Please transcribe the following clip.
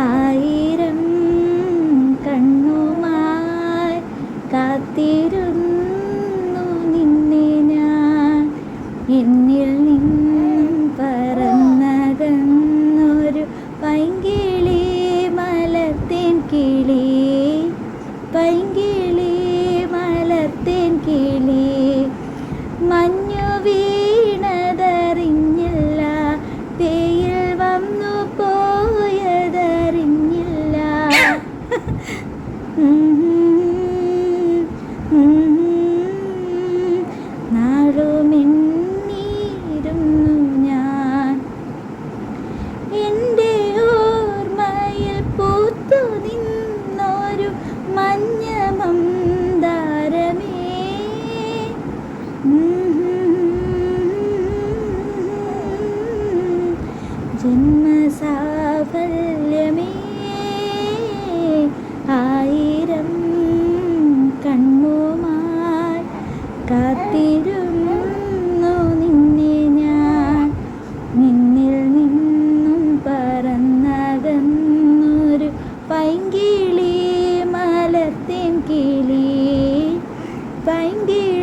ആയിരം കണ്ണുമായി കാത്തിരുന്നു നിന്നെ ഞാൻ. എന്നിൽ നിന്നും പറന്നകന്നൊരു പൈങ്കിളി, മലർത്തേൻ കിളി, പൈങ്കിളി മലർത്തേൻ കിളി. മഞ്ഞു വീണതറിഞ്ഞില്ല, തേയിൽ വന്നു പോയതറിഞ്ഞില്ല. നാളുമെണ്ണീരുന്നു ഞാൻ. എൻ്റെ ഓർമ്മയിൽ പൂത്തു നിന്നൊരു മഞ്ഞ മന്ദാരമേ, ജന്മസാഫല്യമേ. ആയിരം കണ്ണുമായി കാത്തിരുന്നു നിന്നെ ഞാൻ. നിന്നിൽ നിന്നും പറന്നകന്നൊരു പൈങ്കിളി, മലർത്തേൻ കിളി, പൈങ്കിളി